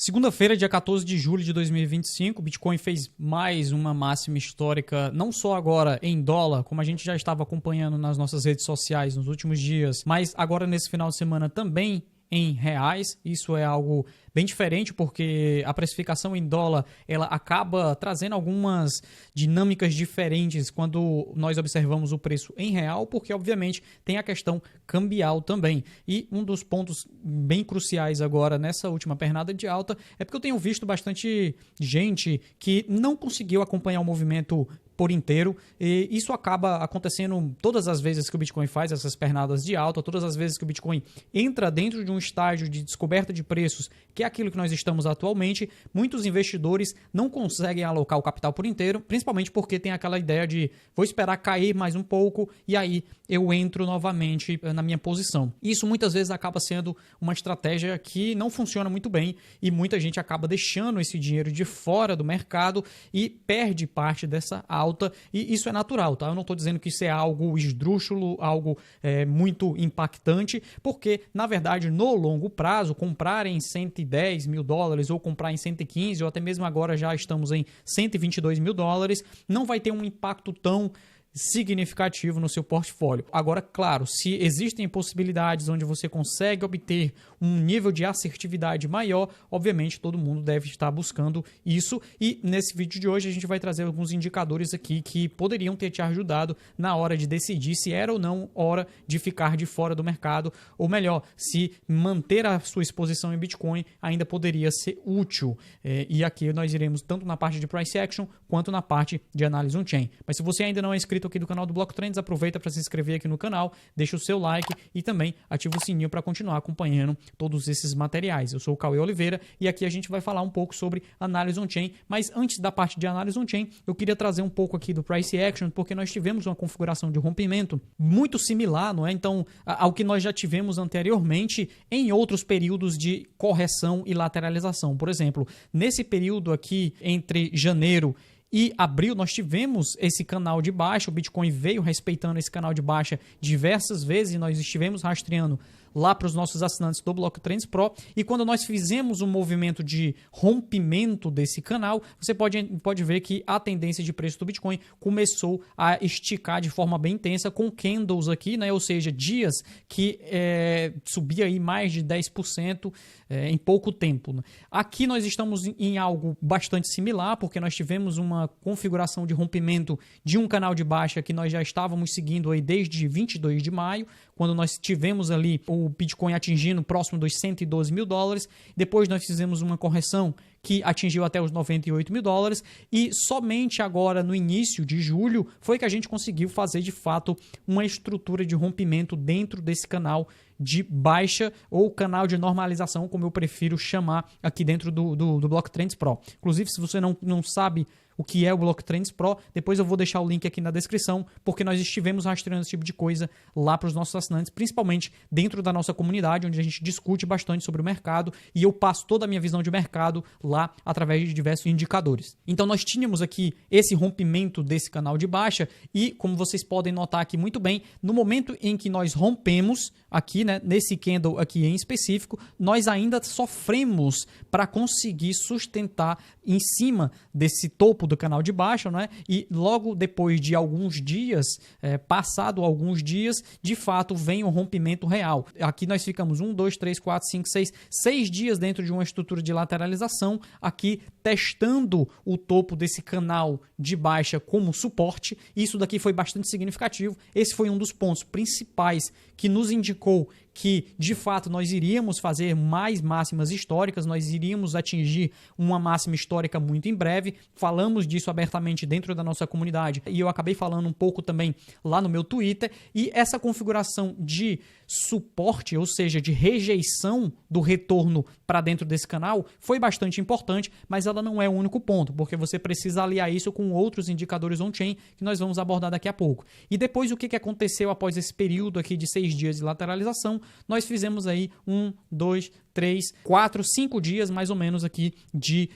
Segunda-feira, dia 14 de julho de 2025, o Bitcoin fez mais uma máxima histórica, não só agora em dólar, como a gente já estava acompanhando nas nossas redes sociais nos últimos dias, mas agora nesse final de semana também em reais. Isso é algo bem diferente porque a precificação em dólar ela acaba trazendo algumas dinâmicas diferentes quando nós observamos o preço em real, porque obviamente tem a questão cambial também. E um dos pontos bem cruciais agora nessa última pernada de alta é porque eu tenho visto bastante gente que não conseguiu acompanhar o movimento por inteiro, e isso acaba acontecendo todas as vezes que o Bitcoin faz essas pernadas de alta, todas as vezes que o Bitcoin entra dentro de um estágio de descoberta de preços, que é aquilo que nós estamos atualmente. Muitos investidores não conseguem alocar o capital por inteiro, principalmente porque tem aquela ideia de vou esperar cair mais um pouco e aí eu entro novamente na minha posição. Isso muitas vezes acaba sendo uma estratégia que não funciona muito bem e muita gente acaba deixando esse dinheiro de fora do mercado e perde parte dessa alta, e isso é natural, tá? Eu não estou dizendo que isso é algo esdrúxulo, algo muito impactante, porque na verdade no longo prazo, comprar em 110 mil dólares ou comprar em 115 ou até mesmo agora já estamos em 122 mil dólares, não vai ter um impacto tão significativo no seu portfólio. Agora, claro, se existem possibilidades onde você consegue obter um nível de assertividade maior, obviamente todo mundo deve estar buscando isso, e nesse vídeo de hoje a gente vai trazer alguns indicadores aqui que poderiam ter te ajudado na hora de decidir se era ou não hora de ficar de fora do mercado, ou melhor, se manter a sua exposição em Bitcoin ainda poderia ser útil. E aqui nós iremos tanto na parte de price action quanto na parte de análise on-chain. Mas se você ainda não é inscrito aqui do canal do Block Trends, aproveita para se inscrever aqui no canal, deixa o seu like e também ativa o sininho para continuar acompanhando todos esses materiais. Eu sou o Cauê Oliveira e aqui a gente vai falar um pouco sobre análise on-chain, mas antes da parte de análise on-chain, eu queria trazer um pouco aqui do price action, porque nós tivemos uma configuração de rompimento muito similar, não é? Então, ao que nós já tivemos anteriormente em outros períodos de correção e lateralização. Por exemplo, nesse período aqui entre janeiro e abril nós tivemos esse canal de baixa, o Bitcoin veio respeitando esse canal de baixa diversas vezes e nós estivemos rastreando lá para os nossos assinantes do Block Trends Pro, e quando nós fizemos um movimento de rompimento desse canal, você pode ver que a tendência de preço do Bitcoin começou a esticar de forma bem intensa, com candles aqui, né? Ou seja, dias que subia aí mais de 10% em pouco tempo, né? Aqui nós estamos em algo bastante similar, porque nós tivemos uma configuração de rompimento de um canal de baixa que nós já estávamos seguindo aí desde 22 de maio, quando nós tivemos ali o Bitcoin atingindo próximo dos 112 mil dólares. Depois nós fizemos uma correção que atingiu até os 98 mil dólares, e somente agora no início de julho foi que a gente conseguiu fazer de fato uma estrutura de rompimento dentro desse canal de baixa, ou canal de normalização, como eu prefiro chamar aqui dentro do Block Trends Pro. Inclusive, se você não sabe o que é o Block Trends Pro, depois eu vou deixar o link aqui na descrição, porque nós estivemos rastreando esse tipo de coisa lá para os nossos assinantes, principalmente dentro da nossa comunidade, onde a gente discute bastante sobre o mercado, e eu passo toda a minha visão de mercado lá através de diversos indicadores. Então nós tínhamos aqui esse rompimento desse canal de baixa, e como vocês podem notar aqui muito bem, no momento em que nós rompemos aqui, né, nesse candle aqui em específico, nós ainda sofremos para conseguir sustentar em cima desse topo do canal de baixa, não é? E logo depois de alguns dias, passado alguns dias, de fato vem o rompimento real. Aqui nós ficamos 1, 2, 3, 4, 5, 6 dias dentro de uma estrutura de lateralização, aqui testando o topo desse canal de baixa como suporte. Isso daqui foi bastante significativo. Esse foi um dos pontos principais que nos indicou que, de fato, nós iríamos fazer mais máximas históricas, nós iríamos atingir uma máxima histórica muito em breve. Falamos disso abertamente dentro da nossa comunidade e eu acabei falando um pouco também lá no meu Twitter. E essa configuração de suporte, ou seja, de rejeição do retorno para dentro desse canal, foi bastante importante, mas ela não é o único ponto, porque você precisa aliar isso com outros indicadores on-chain que nós vamos abordar daqui a pouco. E depois, o que aconteceu após esse período aqui de 6 dias de lateralização? Nós fizemos aí 1, 2, 3, 4, 5 dias mais ou menos aqui de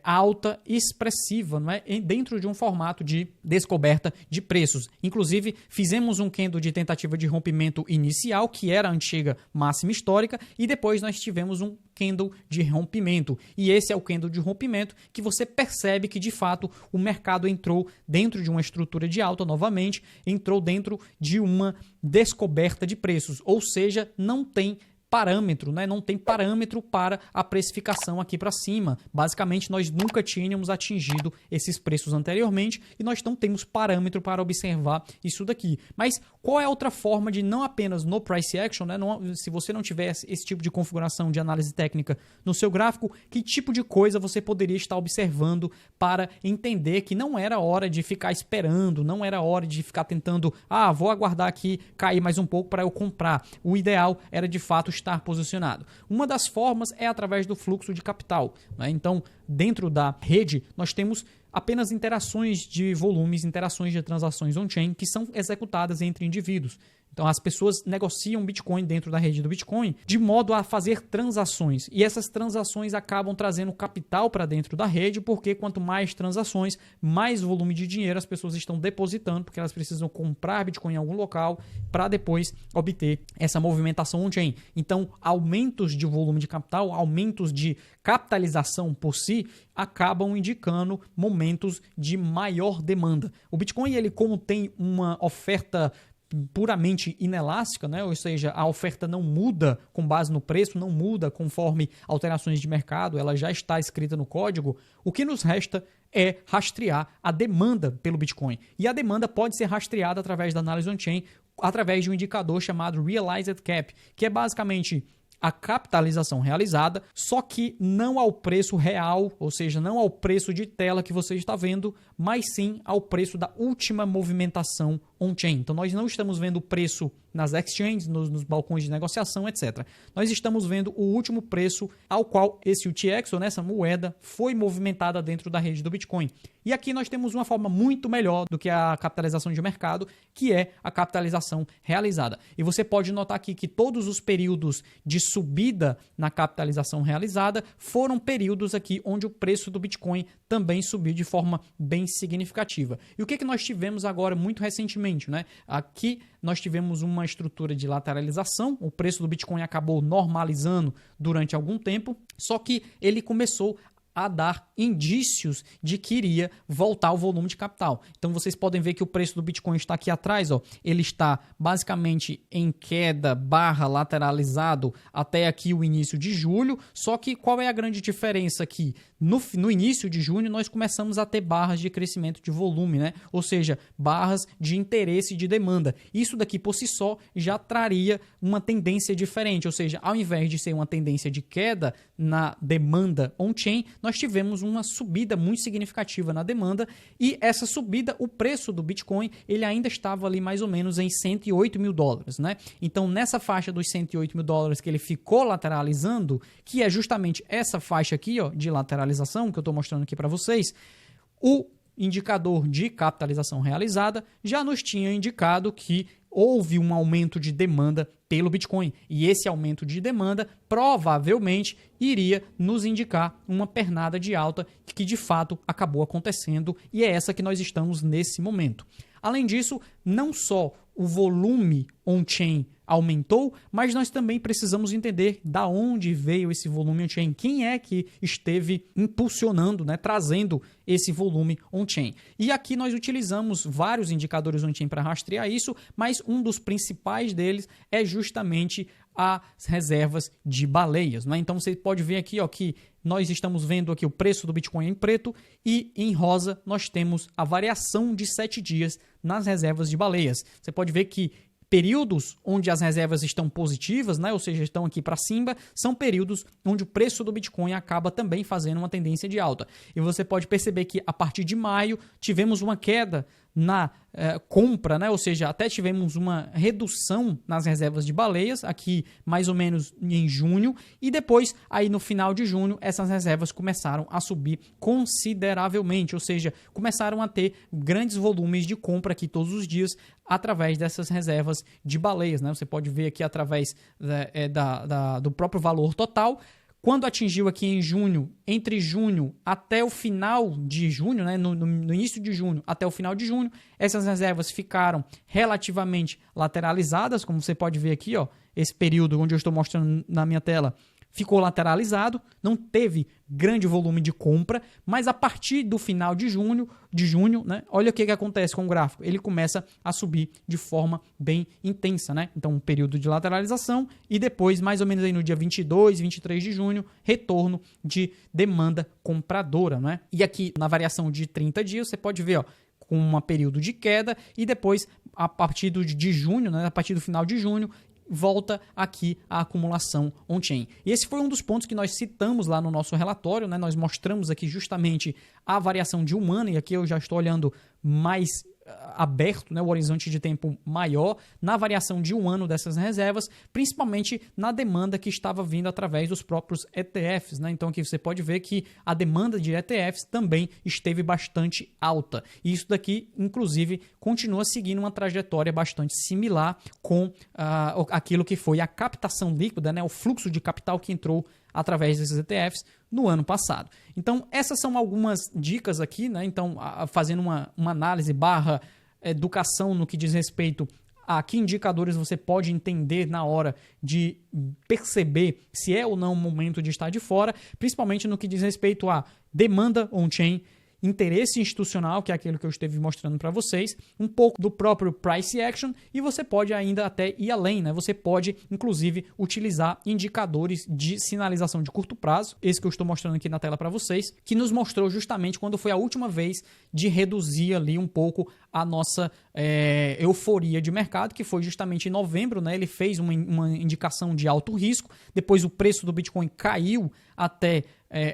alta expressiva, não é? Dentro de um formato de descoberta de preços. Inclusive, fizemos um candle de tentativa de rompimento inicial, que era a antiga máxima histórica, e depois nós tivemos um candle de rompimento. E esse é o candle de rompimento que você percebe que, de fato, o mercado entrou dentro de uma estrutura de alta novamente, entrou dentro de uma descoberta de preços, ou seja, não tem parâmetro, né? Não tem parâmetro para a precificação aqui para cima. Basicamente, nós nunca tínhamos atingido esses preços anteriormente e nós não temos parâmetro para observar isso daqui. Mas qual é a outra forma de não apenas no price action, né? Se você não tiver esse tipo de configuração de análise técnica no seu gráfico, que tipo de coisa você poderia estar observando para entender que não era hora de ficar esperando, não era hora de ficar tentando, vou aguardar aqui cair mais um pouco para eu comprar. O ideal era de fato estar posicionado. Uma das formas é através do fluxo de capital, né? Então, dentro da rede, nós temos apenas interações de volumes, interações de transações on-chain que são executadas entre indivíduos. Então, as pessoas negociam Bitcoin dentro da rede do Bitcoin de modo a fazer transações. E essas transações acabam trazendo capital para dentro da rede, porque quanto mais transações, mais volume de dinheiro as pessoas estão depositando, porque elas precisam comprar Bitcoin em algum local para depois obter essa movimentação on-chain. Então, aumentos de volume de capital, aumentos de capitalização por si, acabam indicando momentos de maior demanda. O Bitcoin, ele como tem uma oferta puramente inelástica, né? Ou seja, a oferta não muda com base no preço, não muda conforme alterações de mercado, ela já está escrita no código. O que nos resta é rastrear a demanda pelo Bitcoin. E a demanda pode ser rastreada através da análise on-chain, através de um indicador chamado Realized Cap, que é basicamente a capitalização realizada, só que não ao preço real, ou seja, não ao preço de tela que você está vendo, mas sim ao preço da última movimentação on-chain. Então, nós não estamos vendo o preço nas exchanges, nos balcões de negociação, etc. Nós estamos vendo o último preço ao qual esse UTX, ou nessa moeda, foi movimentada dentro da rede do Bitcoin. E aqui nós temos uma forma muito melhor do que a capitalização de mercado, que é a capitalização realizada. E você pode notar aqui que todos os períodos de subida na capitalização realizada foram períodos aqui onde o preço do Bitcoin também subiu de forma bem significativa. E o que nós tivemos agora muito recentemente, né? Aqui nós tivemos uma estrutura de lateralização, o preço do Bitcoin acabou normalizando durante algum tempo, só que ele começou a dar indícios de que iria voltar ao volume de capital. Então vocês podem ver que o preço do Bitcoin está aqui atrás, ó. Ele está basicamente em queda / lateralizado até aqui o início de julho, só que qual é a grande diferença aqui? No início de junho nós começamos a ter barras de crescimento de volume, né? Ou seja, barras de interesse e de demanda. Isso daqui por si só já traria uma tendência diferente, ou seja, ao invés de ser uma tendência de queda na demanda on-chain, nós tivemos uma subida muito significativa na demanda e essa subida, o preço do Bitcoin, ele ainda estava ali mais ou menos em $108 mil, né? Então, nessa faixa dos $108 mil que ele ficou lateralizando, que é justamente essa faixa aqui, ó, de lateralização que eu estou mostrando aqui para vocês, o indicador de capitalização realizada já nos tinha indicado que houve um aumento de demanda pelo Bitcoin. E esse aumento de demanda provavelmente iria nos indicar uma pernada de alta que de fato acabou acontecendo e é essa que nós estamos nesse momento. Além disso, não só o volume on-chain aumentou, mas nós também precisamos entender da onde veio esse volume on-chain, quem é que esteve impulsionando, né, trazendo esse volume on-chain. E aqui nós utilizamos vários indicadores on-chain para rastrear isso, mas um dos principais deles é justamente as reservas de baleias, né? Então você pode ver aqui, ó, que nós estamos vendo aqui o preço do Bitcoin em preto e em rosa nós temos a variação de 7 dias nas reservas de baleias. Você pode ver que períodos onde as reservas estão positivas, né, ou seja, estão aqui para cima, são períodos onde o preço do Bitcoin acaba também fazendo uma tendência de alta. E você pode perceber que a partir de maio tivemos uma queda na compra, né? Ou seja, até tivemos uma redução nas reservas de baleias, aqui mais ou menos em junho, e depois, aí no final de junho, essas reservas começaram a subir consideravelmente, ou seja, começaram a ter grandes volumes de compra aqui todos os dias através dessas reservas de baleias, né? Você pode ver aqui através do próprio valor total. Quando atingiu aqui em junho, entre junho até o final de junho, né, no início de junho até o final de junho, essas reservas ficaram relativamente lateralizadas, como você pode ver aqui, ó, esse período onde eu estou mostrando na minha tela, ficou lateralizado, não teve grande volume de compra, mas a partir do final de junho, né, olha o que acontece com o gráfico. Ele começa a subir de forma bem intensa, né? Então, um período de lateralização e depois, mais ou menos aí no dia 22, 23 de junho, retorno de demanda compradora, né? E aqui, na variação de 30 dias, você pode ver, ó, com um período de queda e depois, a partir de junho, né, a partir do final de junho, volta aqui a acumulação on-chain. E esse foi um dos pontos que nós citamos lá no nosso relatório, né? Nós mostramos aqui justamente a variação de um ano, e aqui eu já estou olhando mais aberto, né, o horizonte de tempo maior, na variação de um ano dessas reservas, principalmente na demanda que estava vindo através dos próprios ETFs, né? Então aqui você pode ver que a demanda de ETFs também esteve bastante alta. E isso daqui, inclusive, continua seguindo uma trajetória bastante similar com aquilo que foi a captação líquida, né, o fluxo de capital que entrou através desses ETFs no ano passado. Então, essas são algumas dicas aqui, né? Então, fazendo uma análise / educação no que diz respeito a que indicadores você pode entender na hora de perceber se é ou não o momento de estar de fora, principalmente no que diz respeito a demanda on-chain, interesse institucional, que é aquilo que eu esteve mostrando para vocês, um pouco do próprio price action, e você pode ainda até ir além, né? Você pode, inclusive, utilizar indicadores de sinalização de curto prazo, esse que eu estou mostrando aqui na tela para vocês, que nos mostrou justamente quando foi a última vez de reduzir ali um pouco a nossa euforia de mercado, que foi justamente em novembro, né? Ele fez uma indicação de alto risco, depois o preço do Bitcoin caiu até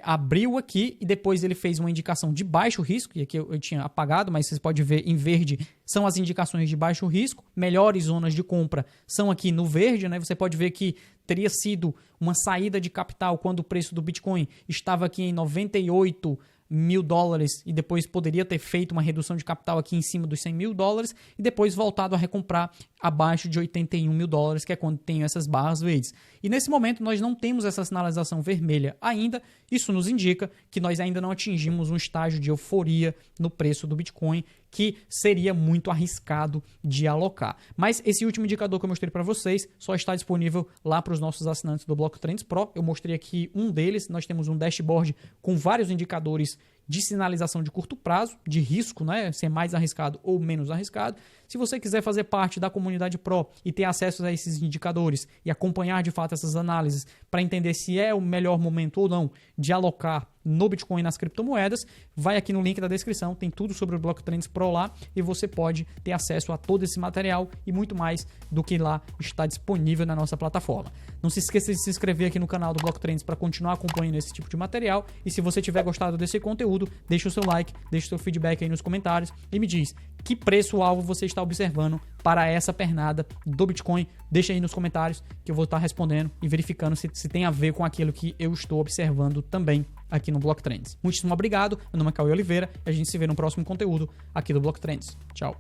abril aqui, e depois ele fez uma indicação de baixo risco, e aqui eu tinha apagado, mas vocês podem ver em verde, são as indicações de baixo risco, melhores zonas de compra são aqui no verde, né? Você pode ver que teria sido uma saída de capital quando o preço do Bitcoin estava aqui em 98 mil dólares e depois poderia ter feito uma redução de capital aqui em cima dos 100 mil dólares e depois voltado a recomprar abaixo de 81 mil dólares, que é quando tem essas barras verdes. E nesse momento nós não temos essa sinalização vermelha ainda, isso nos indica que nós ainda não atingimos um estágio de euforia no preço do Bitcoin, que seria muito arriscado de alocar. Mas esse último indicador que eu mostrei para vocês só está disponível lá para os nossos assinantes do Block Trends Pro. Eu mostrei aqui um deles, nós temos um dashboard com vários indicadores de sinalização de curto prazo, de risco, né? Se é mais arriscado ou menos arriscado. Se você quiser fazer parte da comunidade Pro e ter acesso a esses indicadores e acompanhar de fato essas análises para entender se é o melhor momento ou não de alocar no Bitcoin e nas criptomoedas, vai aqui no link da descrição, tem tudo sobre o Block Trends Pro lá e você pode ter acesso a todo esse material e muito mais do que lá está disponível na nossa plataforma. Não se esqueça de se inscrever aqui no canal do Block Trends para continuar acompanhando esse tipo de material, e se você tiver gostado desse conteúdo, deixa o seu like, deixa o seu feedback aí nos comentários e me diz que preço-alvo você está observando para essa pernada do Bitcoin. Deixa aí nos comentários que eu vou estar respondendo e verificando se tem a ver com aquilo que eu estou observando também aqui no Block Trends. Muitíssimo obrigado, meu nome é Cauê Oliveira e a gente se vê no próximo conteúdo aqui do Block Trends. Tchau!